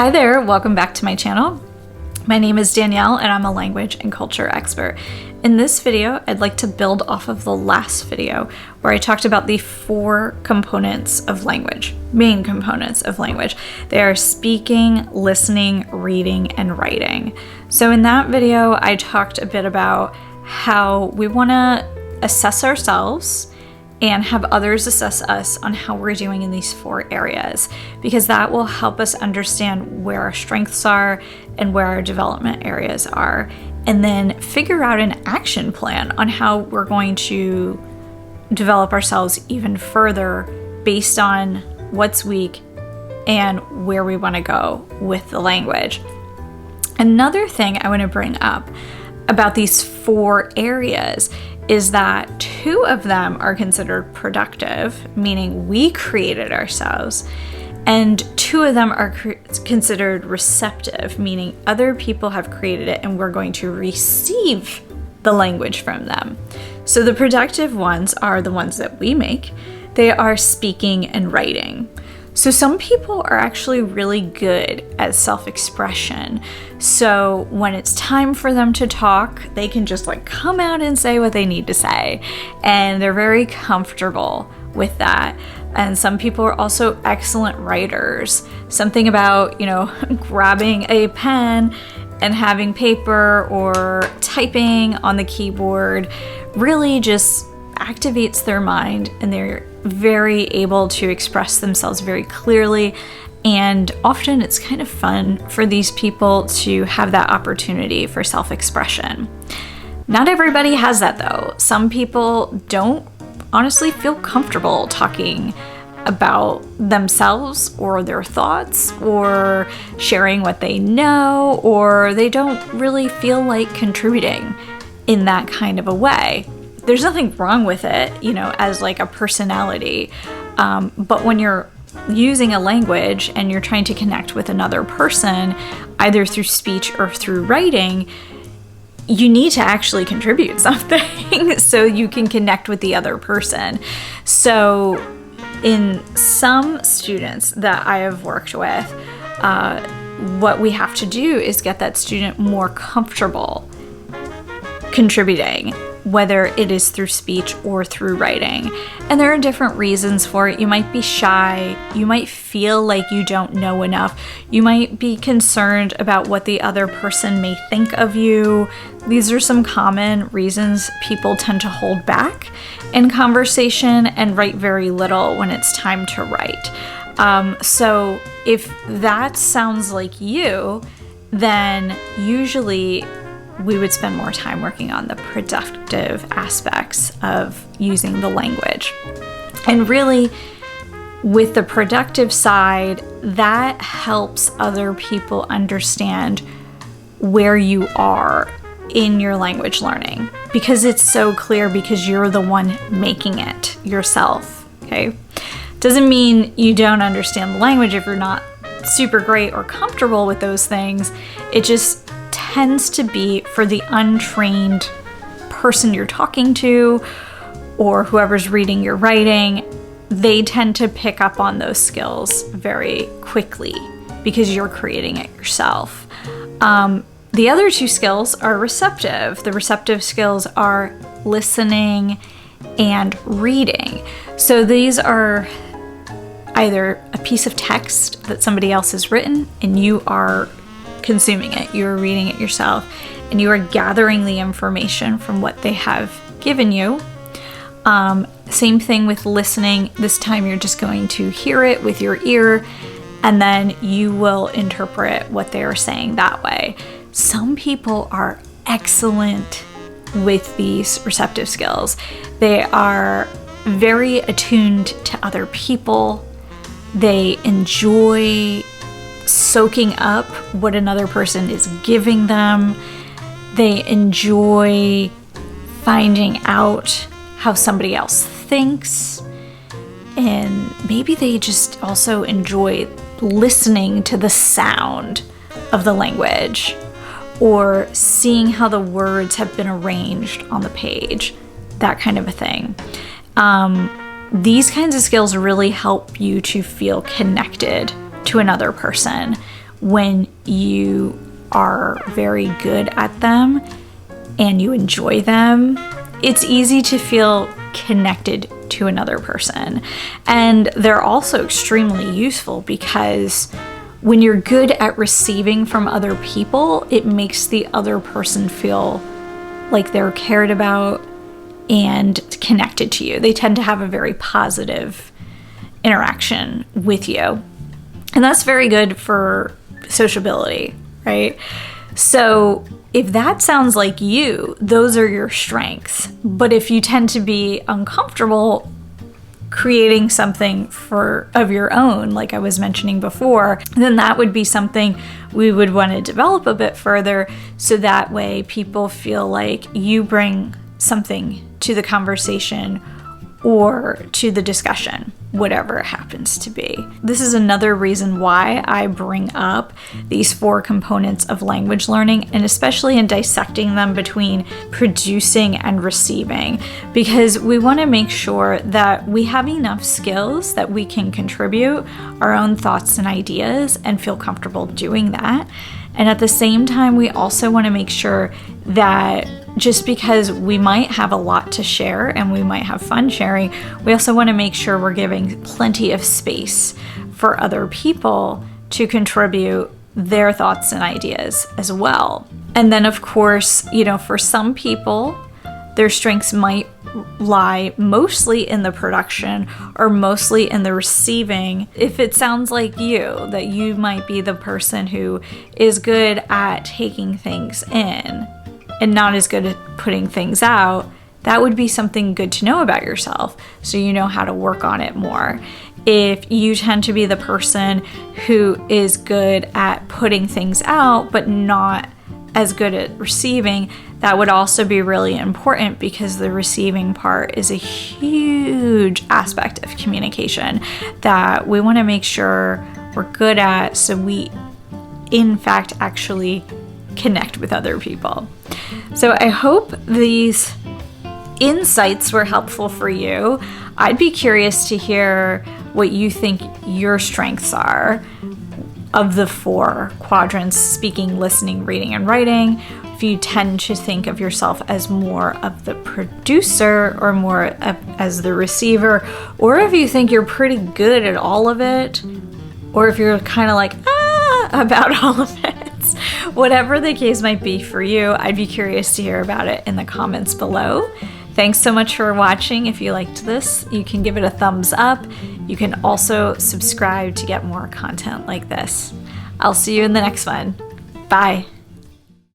Hi there, welcome back to my channel. My name is Danielle and I'm a language and culture expert. In this video, I'd like to build off of the last video where I talked about the four components of language, main components of language. They are speaking, listening, reading, and writing. So in that video, I talked a bit about how we want to assess ourselves and have others assess us on how we're doing in these four areas, because that will help us understand where our strengths are and where our development areas are, and then figure out an action plan on how we're going to develop ourselves even further based on what's weak and where we want to go with the language. Another thing I want to bring up about these four areas is that two of them are considered productive, meaning we created ourselves, and two of them are considered receptive, meaning other people have created it and we're going to receive the language from them. So the productive ones are the ones that we make. They are speaking and writing. So some people are actually really good at self-expression. So when it's time for them to talk, they can just come out and say what they need to say. And they're very comfortable with that. And some people are also excellent writers. Something about, grabbing a pen and having paper or typing on the keyboard really just activates their mind, and they're very able to express themselves very clearly. And often it's kind of fun for these people to have that opportunity for self-expression. Not everybody has that though. Some people don't honestly feel comfortable talking about themselves or their thoughts or sharing what they know, or they don't really feel like contributing in that kind of a way. There's nothing wrong with it, as a personality. But when you're using a language and you're trying to connect with another person, either through speech or through writing, you need to actually contribute something so you can connect with the other person. So in some students that I have worked with, what we have to do is get that student more comfortable contributing, whether it is through speech or through writing. And there are different reasons for it. You might be shy. You might feel like you don't know enough. You might be concerned about what the other person may think of you. These are some common reasons people tend to hold back in conversation and write very little when it's time to write. So if that sounds like you, then usually we would spend more time working on the productive aspects of using the language. And really, with the productive side, that helps other people understand where you are in your language learning, because it's so clear, because you're the one making it yourself, okay? Doesn't mean you don't understand the language if you're not super great or comfortable with those things. It just tends to be for the untrained person you're talking to, or whoever's reading your writing. They tend to pick up on those skills very quickly because you're creating it yourself. The other two skills are receptive. The receptive skills are listening and reading. So these are either a piece of text that somebody else has written and you are consuming it, you're reading it yourself, and you are gathering the information from what they have given you. Same thing with listening. This time you're just going to hear it with your ear, and then you will interpret what they are saying that way. Some people are excellent with these receptive skills. They are very attuned to other people. They enjoy soaking up what another person is giving them. They enjoy finding out how somebody else thinks. And maybe they just also enjoy listening to the sound of the language, or seeing how the words have been arranged on the page, that kind of a thing. These kinds of skills really help you to feel connected to another person when you are very good at them and you enjoy them, it's easy to feel connected to another person. And they're also extremely useful because when you're good at receiving from other people, it makes the other person feel like they're cared about and connected to you. They tend to have a very positive interaction with you. And that's very good for sociability, right? So if that sounds like you, those are your strengths. But if you tend to be uncomfortable creating something of your own, like I was mentioning before, then that would be something we would want to develop a bit further, so that way people feel like you bring something to the conversation or to the discussion, whatever it happens to be. This is another reason why I bring up these 4 components of language learning, and especially in dissecting them between producing and receiving, because we want to make sure that we have enough skills that we can contribute our own thoughts and ideas and feel comfortable doing that. And at the same time, we also want to make sure that just because we might have a lot to share and we might have fun sharing, we also want to make sure we're giving plenty of space for other people to contribute their thoughts and ideas as well. And then, of course, for some people, their strengths might lie mostly in the production or mostly in the receiving. If it sounds like you, that you might be the person who is good at taking things in and not as good at putting things out, that would be something good to know about yourself, so you know how to work on it more. If you tend to be the person who is good at putting things out but not as good at receiving, that would also be really important, because the receiving part is a huge aspect of communication that we want to make sure we're good at, so we in fact actually connect with other people. So I hope these insights were helpful for you. I'd be curious to hear what you think your strengths are of the 4 quadrants: speaking, listening, reading, and writing. If you tend to think of yourself as more of the producer or more as the receiver, or if you think you're pretty good at all of it, or if you're kind of like, about all of it. Whatever the case might be for you, I'd be curious to hear about it in the comments below. Thanks so much for watching. If you liked this, you can give it a thumbs up. You can also subscribe to get more content like this. I'll see you in the next one. Bye.